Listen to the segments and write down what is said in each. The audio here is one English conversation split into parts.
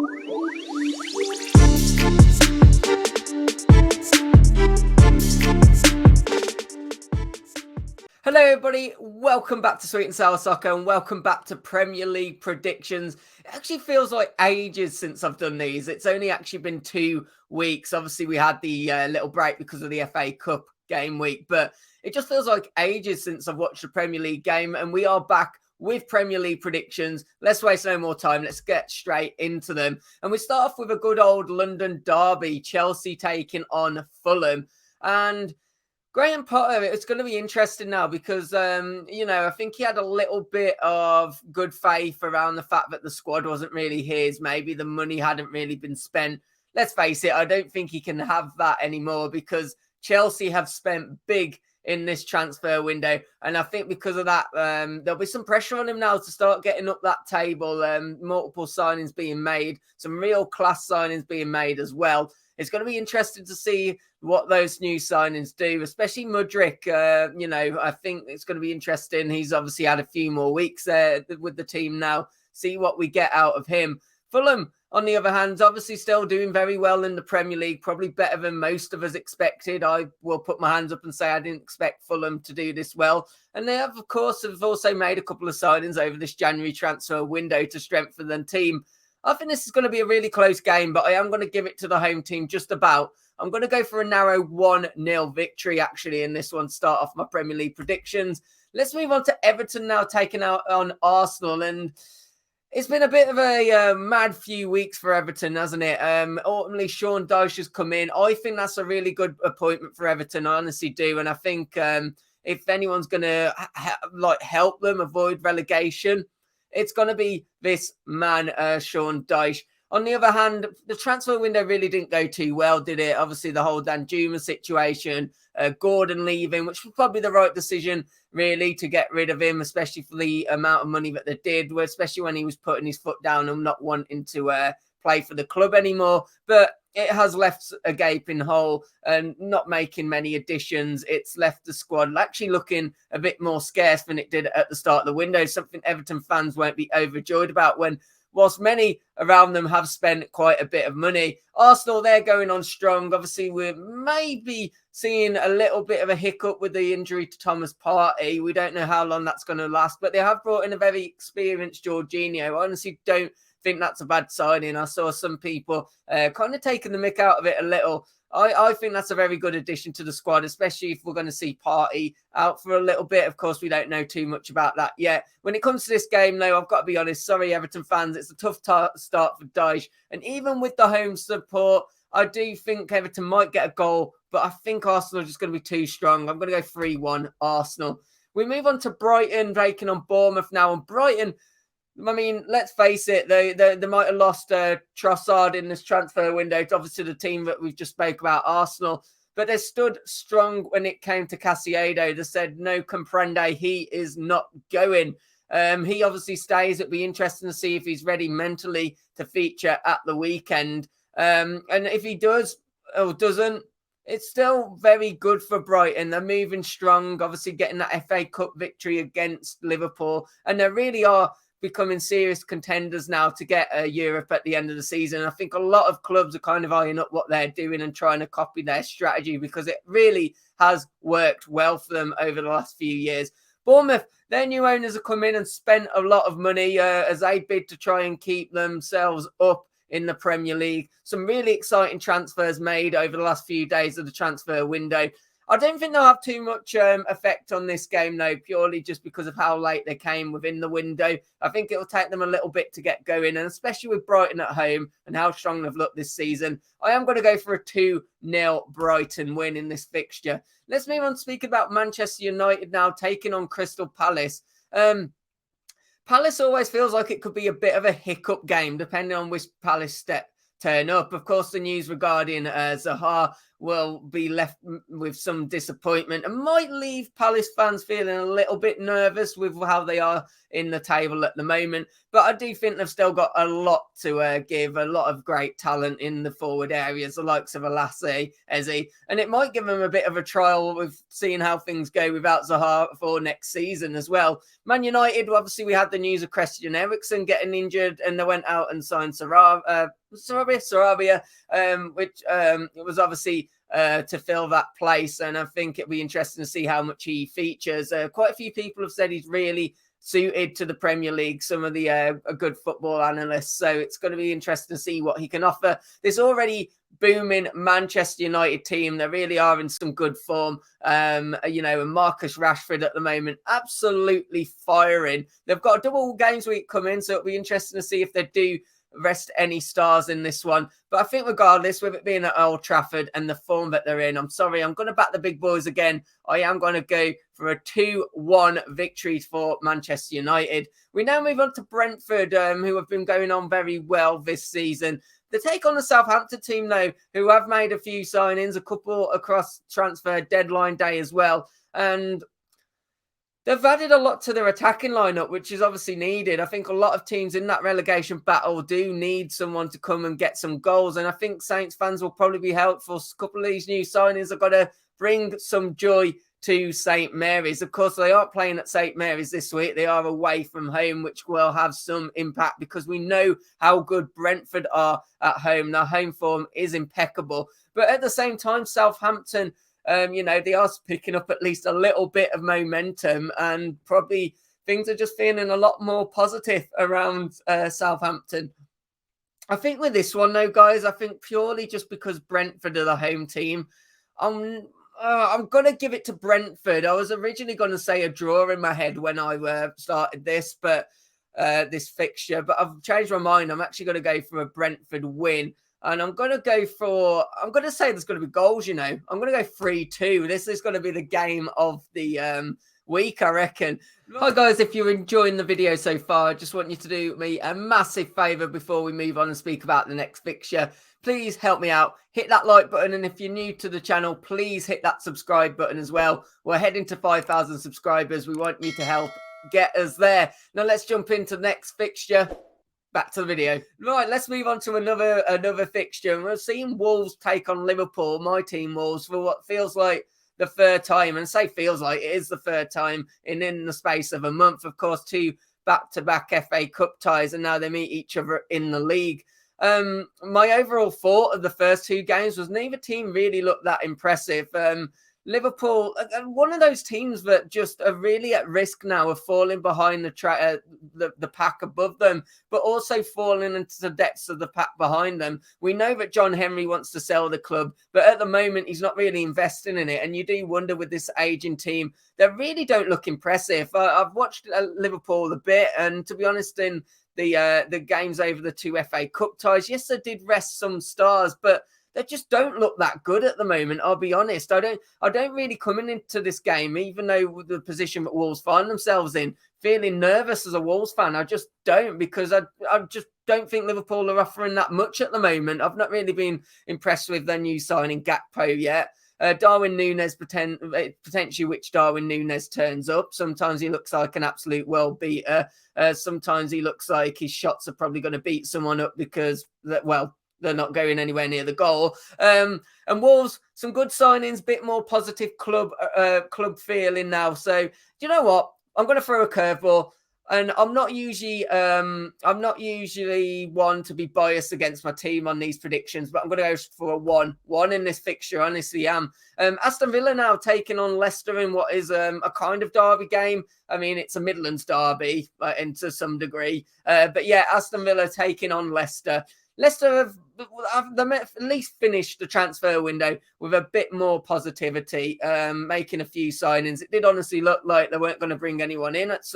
Hello, everybody. Welcome back to Sweet and Sour Soccer and welcome back to Premier League predictions. It actually feels like ages since I've done these. It's only actually been 2 weeks. Obviously, we had the little break because of the FA Cup game week, but it just feels like ages since I've watched a Premier League game, and we are back with Premier League predictions. Let's waste no more time. Let's get straight into them. And we start off with a good old London derby, Chelsea taking on Fulham. And Graham Potter, it's going to be interesting now because, I think he had a little bit of good faith around the fact that the squad wasn't really his. Maybe the money hadn't really been spent. Let's face it, I don't think he can have that anymore because Chelsea have spent big in this transfer window. And I think because of that, there'll be some pressure on him now to start getting up that table. Multiple signings being made, some real class signings being made as well. It's going to be interesting to see what those new signings do, especially Mudryk. I think it's going to be interesting. He's obviously had a few more weeks there with the team now. See what we get out of him. Fulham, on the other hand, obviously still doing very well in the Premier League, probably better than most of us expected. I will put my hands up and say I didn't expect Fulham to do this well. And they have, of course, also made a couple of signings over this January transfer window to strengthen the team. I think this is going to be a really close game, but I am going to give it to the home team just about. I'm going to go for a narrow 1-0 victory, actually, in this one, start off my Premier League predictions. Let's move on to Everton now, taking out on Arsenal. And it's been a bit of a mad few weeks for Everton, hasn't it? Ultimately, Sean Dyche has come in. I think that's a really good appointment for Everton. I honestly do. And I think if anyone's going to help them avoid relegation, it's going to be this man, Sean Dyche. On the other hand, the transfer window really didn't go too well, did it? Obviously, the whole Danjuma situation, Gordon leaving, which was probably the right decision, really, to get rid of him, especially for the amount of money that they did, especially when he was putting his foot down and not wanting to play for the club anymore. But it has left a gaping hole and not making many additions. It's left the squad actually looking a bit more scarce than it did at the start of the window, something Everton fans won't be overjoyed about when, whilst many around them have spent quite a bit of money. Arsenal, they're going on strong. Obviously, we're maybe seeing a little bit of a hiccup with the injury to Thomas Partey. We don't know how long that's going to last, but they have brought in a very experienced Jorginho. I honestly don't think that's a bad signing. I saw some people kind of taking the mick out of it a little. I think that's a very good addition to the squad, especially if we're going to see Partey out for a little bit. Of course, we don't know too much about that yet. When it comes to this game, though, I've got to be honest. Sorry, Everton fans. It's a tough start for Dyche. And even with the home support, I do think Everton might get a goal, but I think Arsenal are just going to be too strong. I'm going to go 3-1 Arsenal. We move on to Brighton, taking on Bournemouth now. And Brighton, I mean, let's face it, they might have lost Trossard in this transfer window. It's obviously the team that we've just spoke about, Arsenal. But they stood strong when it came to Caicedo. They said, no comprende, he is not going. He obviously stays. It'll be interesting to see if he's ready mentally to feature at the weekend. And if he does or doesn't, it's still very good for Brighton. They're moving strong, obviously getting that FA Cup victory against Liverpool. And they really are becoming serious contenders now to get Europe at the end of the season. I think a lot of clubs are kind of eyeing up what they're doing and trying to copy their strategy because it really has worked well for them over the last few years. Bournemouth, their new owners have come in and spent a lot of money as they bid to try and keep themselves up in the Premier League. Some really exciting transfers made over the last few days of the transfer window. I don't think they'll have too much effect on this game, though, purely just because of how late they came within the window. I think it'll take them a little bit to get going, and especially with Brighton at home and how strong they've looked this season, I am going to go for a 2-0 Brighton win in this fixture. Let's move on to speak about Manchester United now, taking on Crystal Palace. Palace always feels like it could be a bit of a hiccup game, depending on which Palace turn up. Of course, the news regarding Zaha will be left with some disappointment and might leave Palace fans feeling a little bit nervous with how they are in the table at the moment. But I do think they've still got a lot to give, a lot of great talent in the forward areas, the likes of Alassi, Eze, and it might give them a bit of a trial with seeing how things go without Zaha for next season as well. Man United, obviously, we had the news of Christian Eriksen getting injured, and they went out and signed Sarabia, which it was obviously to fill that place. And I think it'll be interesting to see how much he features. Quite a few people have said he's really suited to the Premier League, some of the good football analysts. So it's going to be interesting to see what he can offer. This already booming Manchester United team, they really are in some good form. And Marcus Rashford at the moment, absolutely firing. They've got a double games week coming, so it'll be interesting to see if they do rest any stars in this one. But I think regardless, with it being at Old Trafford and the form that they're in, I'm sorry, I'm going to back the big boys again. I am going to go for a 2-1 victory for Manchester United. We now move on to Brentford, who have been going on very well this season. They take on the Southampton team, though, who have made a few signings, a couple across transfer deadline day as well. And they've added a lot to their attacking lineup, which is obviously needed. I think a lot of teams in that relegation battle do need someone to come and get some goals. And I think Saints fans will probably be helpful. A couple of these new signings have got to bring some joy to St. Mary's. Of course, they aren't playing at St. Mary's this week. They are away from home, which will have some impact because we know how good Brentford are at home. Their home form is impeccable. But at the same time, Southampton, they are picking up at least a little bit of momentum, and probably things are just feeling a lot more positive around Southampton. I think with this one, though, guys, I think purely just because Brentford are the home team, I'm going to give it to Brentford. I was originally going to say a draw in my head when I started this, but this fixture, but I've changed my mind. I'm actually going to go for a Brentford win. And I'm going to say there's going to be goals, I'm going to go 3-2. This is going to be the game of the week, I reckon. Hi, guys. If you're enjoying the video so far, I just want you to do me a massive favour before we move on and speak about the next fixture. Please help me out. Hit that like button. And if you're new to the channel, please hit that subscribe button as well. We're heading to 5,000 subscribers. We want you to help get us there. Now, let's jump into the next fixture. Back to the video. Right, let's move on to another fixture. We're seeing Wolves take on Liverpool, my team Wolves, for what feels like the third time. And say feels like, it is the third time in the space of a month. Of course, 2 back-to-back FA Cup ties, and now they meet each other in the league. My overall thought of the first 2 games was neither team really looked that impressive. Liverpool, one of those teams that just are really at risk now of falling behind the pack above them, but also falling into the depths of the pack behind them. We know that John Henry wants to sell the club, but at the moment he's not really investing in it. And you do wonder with this aging team, they really don't look impressive. I've watched Liverpool a bit, and to be honest, in the games over the 2 FA Cup ties, yes, they did rest some stars, but they just don't look that good at the moment. I'll be honest. I don't really coming into this game, even though the position that Wolves find themselves in, feeling nervous as a Wolves fan. I just don't, because I just don't think Liverpool are offering that much at the moment. I've not really been impressed with their new signing Gakpo yet. Darwin Núñez, potentially which Darwin Núñez turns up. Sometimes he looks like an absolute world beater. Sometimes he looks like his shots are probably going to beat someone up because, they're not going anywhere near the goal. And Wolves, some good signings, bit more positive club feeling now. So, you know what? I'm going to throw a curveball. And I'm not usually one to be biased against my team on these predictions, but I'm going to go for a 1-1 in this fixture. Honestly, am. Aston Villa now taking on Leicester in what is a kind of derby game. I mean, it's a Midlands derby, and to some degree. But yeah, Aston Villa taking on Leicester. Leicester have at least finished the transfer window with a bit more positivity, making a few signings. It did honestly look like they weren't going to bring anyone in at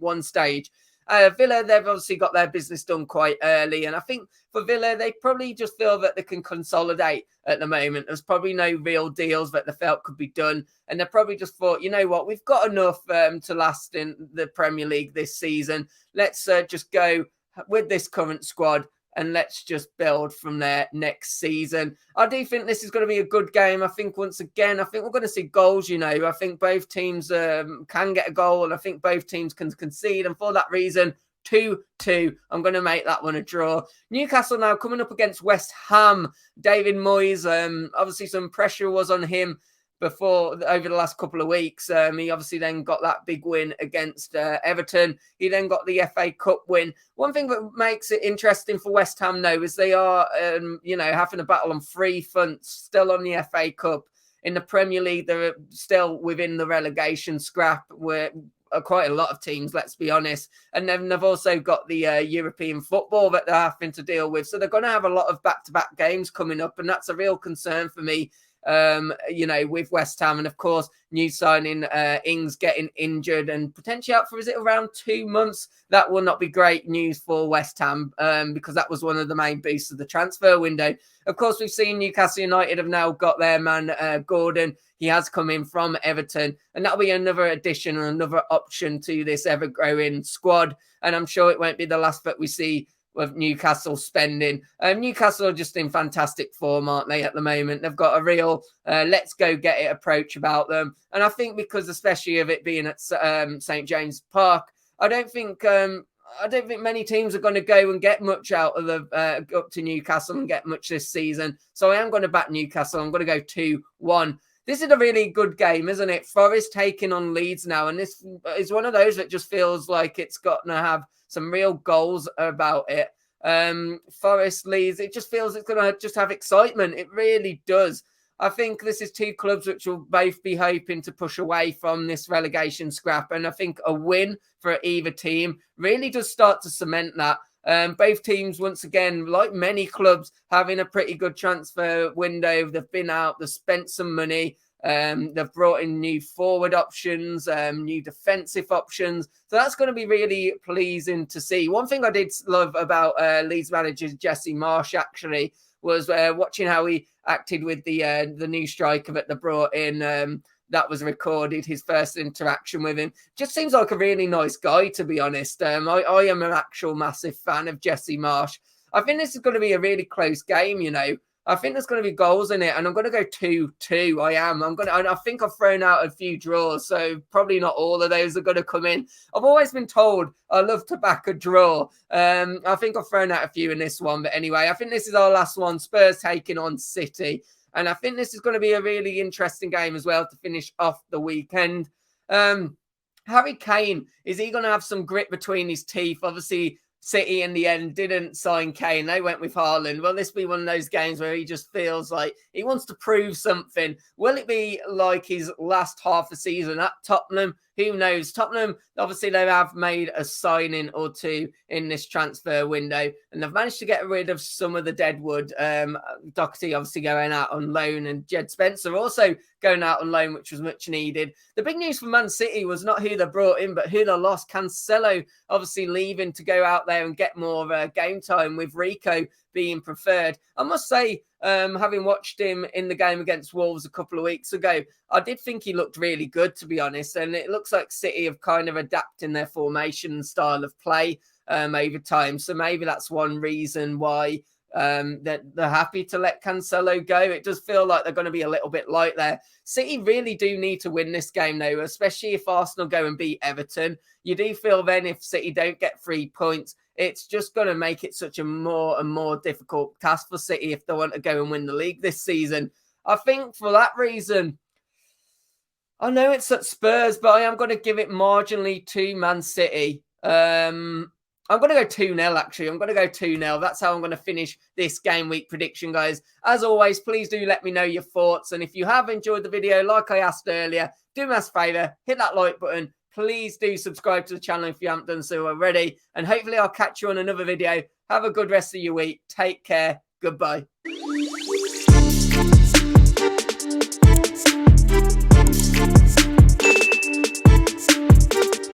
one stage. Villa, they've obviously got their business done quite early. And I think for Villa, they probably just feel that they can consolidate at the moment. There's probably no real deals that they felt could be done. And they probably just thought, you know what, we've got enough to last in the Premier League this season. Let's just go with this current squad and let's just build from there next season. I do think this is going to be a good game. I think once again, I think we're going to see goals, I think both teams can get a goal, and I think both teams can concede, and for that reason, 2-2. I'm going to make that one a draw. Newcastle now coming up against West Ham. David Moyes, obviously some pressure was on him before over the last couple of weeks. He obviously then got that big win against Everton. He then got the FA Cup win. One thing that makes it interesting for West Ham, though, is they are, having a battle on 3 fronts, still on the FA Cup. In the Premier League, they're still within the relegation scrap, where quite a lot of teams, let's be honest. And then they've also got the European football that they're having to deal with. So they're going to have a lot of back-to-back games coming up, and that's a real concern for me. With West Ham, and of course, new signing Ings getting injured and potentially out for, is it around 2 months? That will not be great news for West Ham, because that was one of the main boosts of the transfer window. Of course, we've seen Newcastle United have now got their man Gordon. He has come in from Everton, and that'll be another addition and another option to this ever-growing squad. And I'm sure it won't be the last that we see with Newcastle spending. Newcastle are just in fantastic form, aren't they, at the moment? They've got a real let's go get it approach about them. And I think because especially of it being at St. James Park, I don't think many teams are going to go and get much out of the up to Newcastle and get much this season. So I am going to back Newcastle. I'm going to go 2-1. This is a really good game, isn't it? Forest taking on Leeds now. And this is one of those that just feels like it's got to have some real goals about it. Forest, Leeds, it just feels it's going to just have excitement. It really does. I think this is 2 clubs which will both be hoping to push away from this relegation scrap. And I think a win for either team really does start to cement that. Both teams, once again, like many clubs, having a pretty good transfer window. They've been out, they've spent some money. They've brought in new forward options, new defensive options. So that's going to be really pleasing to see. One thing I did love about Leeds manager Jesse Marsch, actually, was watching how he acted with the new striker that they brought in. That was recorded, his first interaction with him. Just seems like a really nice guy, to be honest. I am an actual massive fan of Jesse Marsch. I think this is going to be a really close game, I think there's going to be goals in it, and I'm going to go 2-2. I am. I think I've thrown out a few draws, so probably not all of those are going to come in. I've always been told I love to back a draw. I think I've thrown out a few in this one, but anyway, I think this is our last one. Spurs taking on City, and I think this is going to be a really interesting game as well to finish off the weekend. Harry Kane, is he going to have some grit between his teeth? Obviously, City in the end didn't sign Kane. They went with Haaland. Will this be one of those games where he just feels like he wants to prove something? Will it be like his last half a season at Tottenham? Who knows? Tottenham, obviously, they have made a signing or two in this transfer window, and they've managed to get rid of some of the deadwood. Doherty obviously going out on loan, and Jed Spencer also going out on loan, which was much needed. The big news for Man City was not who they brought in, but who they lost. Cancelo obviously leaving to go out there and get more game time, with Rico being preferred. I must say, having watched him in the game against Wolves a couple of weeks ago, I did think he looked really good, to be honest. And it looks like City have kind of adapted their formation and style of play over time. So maybe that's one reason why they're happy to let Cancelo go. It does feel like they're going to be a little bit light there. City really do need to win this game, though, especially if Arsenal go and beat Everton. You do feel then if City don't get 3 points, it's just going to make it such a more and more difficult task for City if they want to go and win the league this season. I think for that reason, I know it's at Spurs, but I am going to give it marginally to Man City. I'm going to go 2-0, actually. I'm going to go 2-0. That's how I'm going to finish this game week prediction, guys. As always, please do let me know your thoughts. And if you have enjoyed the video, like I asked earlier, do me a favour, hit that like button. Please do subscribe to the channel if you haven't done so already. And hopefully I'll catch you on another video. Have a good rest of your week. Take care. Goodbye.